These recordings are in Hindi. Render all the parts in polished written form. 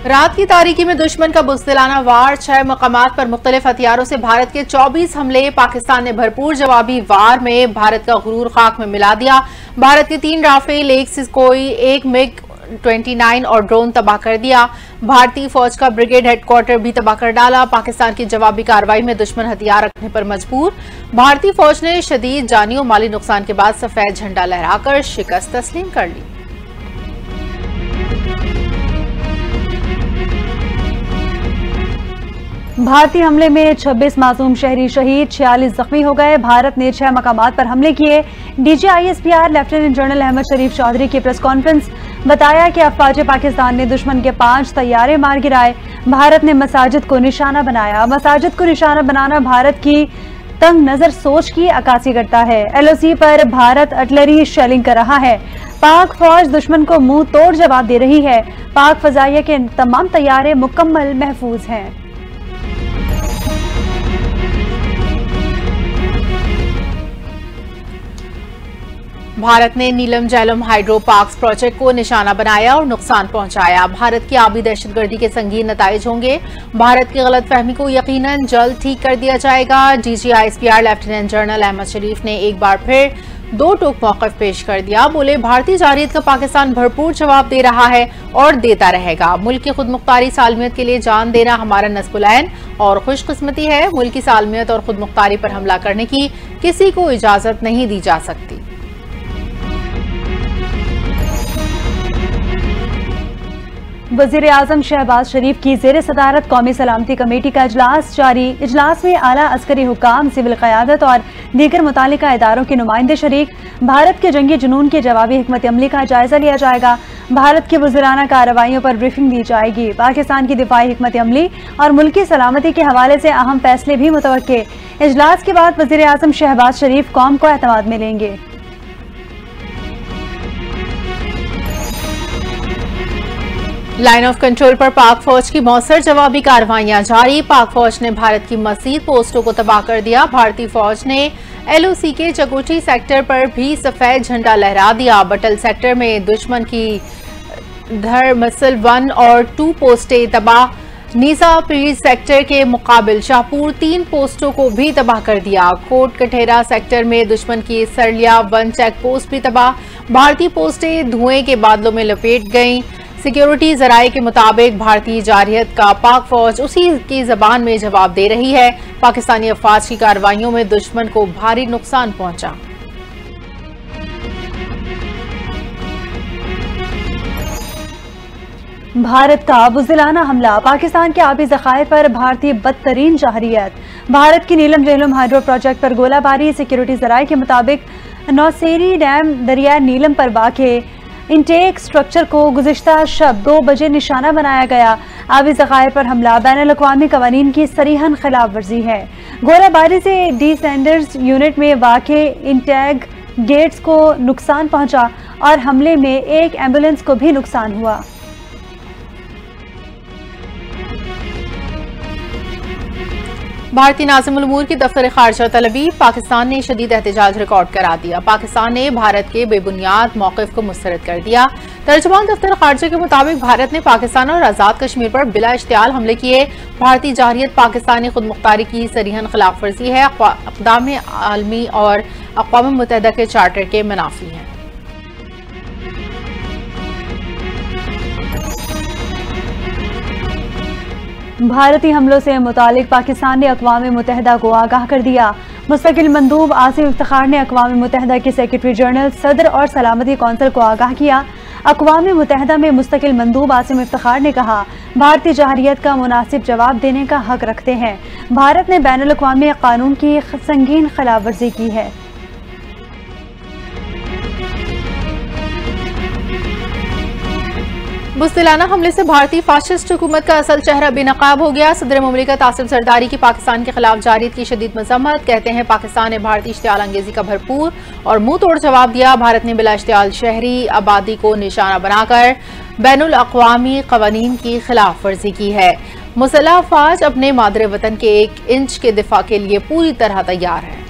रात की तारीकी में दुश्मन का बुज़दिलाना वार, 6 मकामात पर मुख्तलिफ हथियारों से भारत के 24 हमले। पाकिस्तान ने भरपूर जवाबी वार में भारत का गुरूर खाक में मिला दिया। भारत के 3 राफेल, 1 सुखोई, 1 मिग 29 और ड्रोन तबाह कर दिया। भारतीय फौज का ब्रिगेड हेडक्वार्टर भी तबाह कर डाला। पाकिस्तान की जवाबी कार्रवाई में दुश्मन हथियार रखने पर मजबूर। भारतीय फौज ने शदीद जानी और माली नुकसान के बाद सफेद झंडा लहराकर शिकस्त तस्लीम कर ली। भारतीय हमले में 26 मासूम शहरी शहीद, 46 जख्मी हो गए। भारत ने 6 मकामात पर हमले किए। DGISPR लेफ्टिनेंट जनरल अहमद शरीफ चौधरी की प्रेस कॉन्फ्रेंस, बताया कि अफवाज पाकिस्तान ने दुश्मन के 5 तैयारे मार गिराए। भारत ने मसाजिद को निशाना बनाया। मसाजिद को निशाना बनाना भारत की तंग नजर सोच की अक्कासी करता है। LOC पर भारत आर्टिलरी शेलिंग कर रहा है। पाक फौज दुश्मन को मुंह तोड़ जवाब दे रही है। पाक फजाइया के तमाम तैयारे मुकम्मल महफूज हैं। भारत ने नीलम झेलम हाइड्रो पार्क्स प्रोजेक्ट को निशाना बनाया और नुकसान पहुंचाया। भारत की आबी दहशतगर्दी के संगीन नताइज होंगे। भारत की गलतफहमी को यकीनन जल्द ठीक कर दिया जाएगा। DGISPR लेफ्टिनेंट जनरल अहमद शरीफ ने एक बार फिर 2 टूक मौक़िफ़ पेश कर दिया। बोले, भारतीय जारियत का पाकिस्तान भरपूर जवाब दे रहा है और देता रहेगा। मुल्क की खुदमुख्तारी सालमियत के लिए जान देना हमारा नस्बुलैन और खुशकिस्मती है। मुल्क की सालमियत और खुदमुख्तारी पर हमला करने की किसी को इजाजत नहीं दी जा सकती। वज़ीर आज़म शहबाज शरीफ की ज़ेर सदारत कौमी सलामती कमेटी का इजलास जारी। इजलास में आला अस्करी हुकाम, सिविल क़यादत और दीगर मुतालिका इदारों के नुमाइंदे शरीक। भारत के जंगी जुनून की जवाबी हिकमत अमली का जायजा लिया जाएगा। भारत की वज़ीराना कार्रवाइयों पर ब्रीफिंग दी जाएगी। पाकिस्तान की दिफाई हिकमत अमली और मुल्की सलामती के हवाले से अहम फैसले भी मुतवक्के। इजलास के बाद वज़ीर आज़म शहबाज शरीफ कौम को एतमाद में लेंगे। लाइन ऑफ कंट्रोल पर पाक फौज की मौसर जवाबी कार्रवाइयां जारी। पाक फौज ने भारत की मजीद पोस्टों को तबाह कर दिया। भारतीय फौज ने LOC के चकोटी सेक्टर पर भी सफेद झंडा लहरा दिया। बटल सेक्टर में दुश्मन की धरमसल 1 और 2 पोस्टें तबाह। नीसा पीर सेक्टर के मुकाबिल शाहपुर 3 पोस्टों को भी तबाह कर दिया। कोट कठेरा सेक्टर में दुश्मन की सरलिया 1 चेक पोस्ट भी तबाह। भारतीय पोस्टें धुएं के बादलों में लपेट गईं। सिक्योरिटी जराये के मुताबिक भारतीय जारियत का पाक फौज उसी की जबान में जवाब दे रही है। पाकिस्तानी अफवाज की कार्रवाइयों में दुश्मन को भारी नुकसान पहुंचा। भारत का बुज़दिलाना हमला, पाकिस्तान के आबी ज़खायर पर भारतीय बदतरीन जाहरियत। भारत की नीलम झेलम हाइड्रो प्रोजेक्ट पर गोलाबारी। सिक्योरिटी जराये के मुताबिक नौसेरी डैम दरिया नीलम पर वाक़े इंटेक स्ट्रक्चर को गुज़िश्ता शब 2 बजे निशाना बनाया गया। आबी ज़खायर पर हमला बैनुल-अक़वामी क़वानीन की सरीहन खिलाफ वर्जी है। गोलाबारी से डिसेंडर्स यूनिट में वाक़े इंटेक गेट्स को नुकसान पहुंचा और हमले में एक एम्बुलेंस को भी नुकसान हुआ। भारतीय नाज़िमुल उमूर की दफ्तर खारजा तलबी। पाकिस्तान ने शदीद एहतजाज रिकॉर्ड करा दिया। पाकिस्तान ने भारत के बेबुनियाद मौक़िफ़ को मुस्तरद कर दिया। तर्जुमान दफ्तर खारजा के मुताबिक भारत ने पाकिस्तान और आज़ाद कश्मीर पर बिला इश्तियाल हमले किए। भारतीय जारियत पाकिस्तानी खुदमुख्तारी की सरीहन खिलाफ वर्जी है। अक़दाम आलमी और अक़वाम मुत्तहिदा के चार्टर के मुनाफी है। भारतीय हमलों से मुतालिक पाकिस्तान ने अक़वाम मुत्तहिदा को आगाह कर दिया। मुस्तकिल मंदूब आसिम इफ्तिखार ने अक़वाम मुत्तहिदा के सेक्रेटरी जनरल, सदर और सलामती कौंसिल को आगाह किया। अक़वाम मुत्तहिदा में मुस्तकिल मंदूब आसिम इफ्तिखार ने कहा, भारतीय जाहरियत का मुनासिब जवाब देने का हक रखते हैं। भारत ने बैनुल-अक़वामी कानून की संगीन खिलाफ वर्जी की है। बुज़दिलाना हमले से भारतीय फाशिस्ट हुकूमत का असल चेहरा बेनकाब हो गया। सदर मुमलिकत आसिफ जरदारी की पाकिस्तान के खिलाफ जारियत की शदीद मजम्मत। कहते हैं पाकिस्तान ने भारतीय इश्तियाल अंगेजी का भरपूर और मुंह तोड़ जवाब दिया। भारत ने बिला इश्तियाल शहरी आबादी को निशाना बनाकर बैनुल अक़वामी क़वानीन की खिलाफ वर्जी की है। मुसल्लह अफ़वाज अपने मादरे वतन के 1 इंच के दिफा के लिए पूरी तरह तैयार है।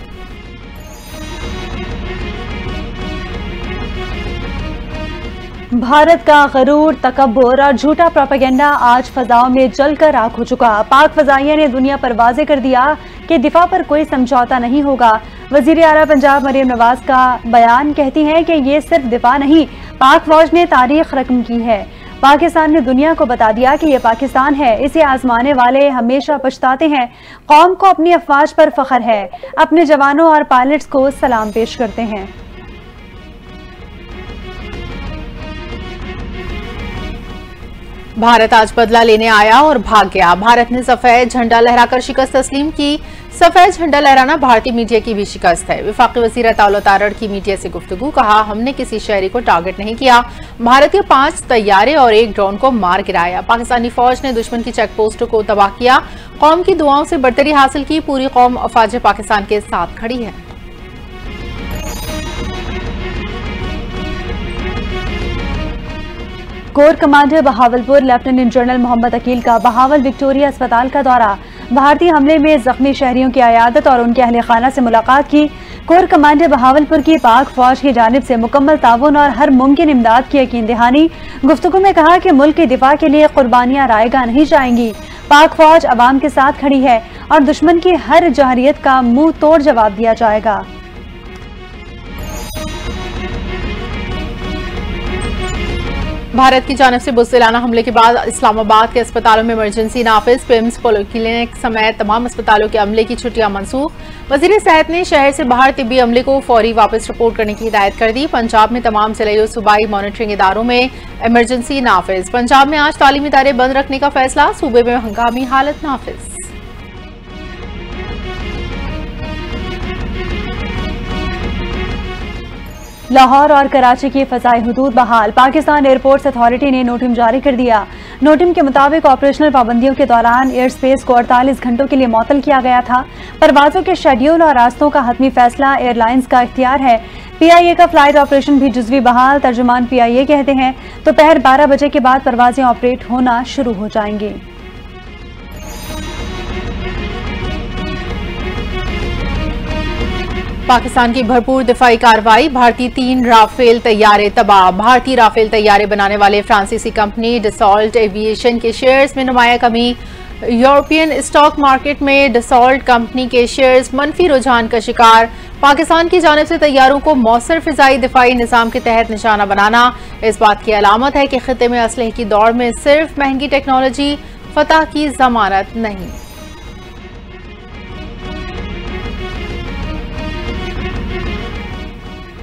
भारत का गरूर, तकब्बुर और झूठा प्रोपेगेंडा आज फजाओं में जलकर राख हो चुका। पाक फजाइया ने दुनिया पर वाजे कर दिया कि दिफा पर कोई समझौता नहीं होगा। वजीर आला पंजाब मरियम नवाज का बयान कहती हैं कि ये सिर्फ दिफा नहीं, पाक फौज ने तारीख रकम की है। पाकिस्तान ने दुनिया को बता दिया कि ये पाकिस्तान है। इसे आजमाने वाले हमेशा पछताते हैं। कौम को अपनी अफवाज पर फख्र है। अपने जवानों और पायलट्स को सलाम पेश करते हैं। भारत आज बदला लेने आया और भाग गया। भारत ने सफेद झंडा लहराकर शिकस्त तस्लीम की। सफेद झंडा लहराना भारतीय मीडिया की भी शिकस्त है। वफाकी वज़ीर अताउल्लाह तारड़ की मीडिया से गुफ्तगू, कहा हमने किसी शहरी को टारगेट नहीं किया। भारत के 5 तैयारे और 1 ड्रोन को मार गिराया। पाकिस्तानी फौज ने दुश्मन की चेक पोस्टों को तबाह किया। कौम की दुआओं से बरतरी हासिल की। पूरी कौम अफवाज पाकिस्तान के साथ खड़ी है। Core commander Bahawalpur lieutenant general Mohammad Aqeel का बहावल विक्टोरिया अस्पताल का दौरा। भारतीय हमले में जख्मी शहरियों की अयादत और उनके अहले खाना से मुलाकात की। कोर कमांडर बहावलपुर की पाक फौज की जानिब से मुकम्मल ताउन और हर मुमकिन इमदाद की यकीन दहानी। गुफ्तगू में कहा कि मुल्क के दिफा के लिए कुर्बानियां रायगा नहीं जाएंगी। पाक फौज अवाम के साथ खड़ी है और दुश्मन की हर जहरियत का मुंह तोड़ जवाब दिया जाएगा। भारत की जानिब से बुज़दिलाना हमले के बाद इस्लामाबाद के अस्पतालों में इमरजेंसी नाफिज, पिम्स, पॉलिक्लिनिक समेत तमाम अस्पतालों के अमले की छुट्टियां मनसूख। वज़ीर सेहत ने शहर से बाहर तिब्बी अमले को फौरी वापस रिपोर्ट करने की हिदायत कर दी। पंजाब में तमाम जिले और सूबाई मॉनिटरिंग इदारों में इमरजेंसी नाफिज। पंजाब में आज तालीमी इदारे बंद रखने का फैसला। सूबे में हंगामी हालत नाफिज। लाहौर और कराची की फ़ज़ाई हुदूद बहाल। पाकिस्तान एयरपोर्ट्स अथॉरिटी ने नोटिम जारी कर दिया। नोटिम के मुताबिक ऑपरेशनल पाबंदियों के दौरान एयर स्पेस को 48 घंटों के लिए मुअत्तल किया गया था। परवाजों के शेड्यूल और रास्तों का हतमी फैसला एयरलाइंस का इख्तियार है। PIA का फ्लाइट ऑपरेशन भी जुज़वी बहाल। तर्जुमान PIA कहते हैं दोपहर 12 बजे के बाद परवाजें ऑपरेट होना शुरू हो जाएंगी। पाकिस्तान की भरपूर दिफाई कार्रवाई। भारतीय 3 राफेल तैयारे तबाह। भारतीय राफेल तैयारे बनाने वाले फ्रांसीसी कंपनी डसॉल्ट एविएशन के शेयर्स में नुमाया कमी। यूरोपियन स्टॉक मार्केट में डसॉल्ट कंपनी के शेयर्स मनफी रुझान का शिकार। पाकिस्तान की जानिब से तैयारों को मौसर फिजाई दिफाई निजाम के तहत निशाना बनाना इस बात की अलामत है कि खित्ते में असलहे की दौड़ में सिर्फ महंगी टेक्नोलॉजी फतह की जमानत नहीं।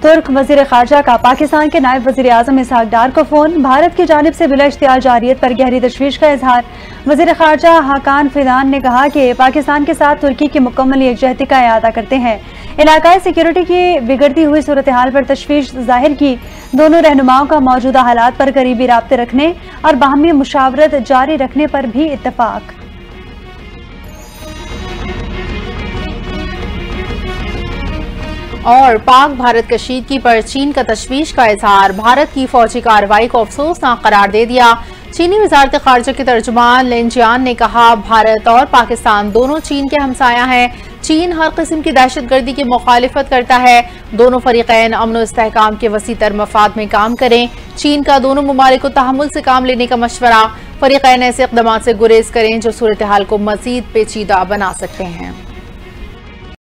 तुर्क वजीर खारजा का पाकिस्तान के नायब वजीर आजम इसहाक डार को फोन। भारत की जानिब से बिला इख्तियार जारियत पर गहरी तशवीश का इजहार। वजीर खारजा हाकान फिदान ने कहा कि पाकिस्तान के साथ तुर्की की मुकम्मल यकजहती का इआदा करते हैं। इलाकाई सिक्योरिटी की बिगड़ती हुई सूरत हाल पर तशवीश जाहिर की। दोनों रहनुमाओं का मौजूदा हालात पर करीबी राब्ते रखने और बाहमी मुशावरत जारी रखने पर भी इत्तफाक। और पाक भारत कशीदगी पर चीन का तशवीश का इजहार। भारत की फौजी कार्रवाई को अफसोसनाक करार दे दिया। चीनी वजारत खारजा के तर्जुमान लिन जियान ने कहा भारत और पाकिस्तान दोनों चीन के हमसाया हैं। चीन हर किस्म की दहशतगर्दी की मुखालिफत करता है। दोनों फरीकैन अमन और इस्तेहकाम के वसी तर मफाद में काम करें। चीन का दोनों ममालिक को तहम्मुल से काम लेने का मशवरा। फरीकैन ऐसे इक़दाम से गुरेज करें जो सूरत हाल को मजीद पेचीदा बना सकते हैं।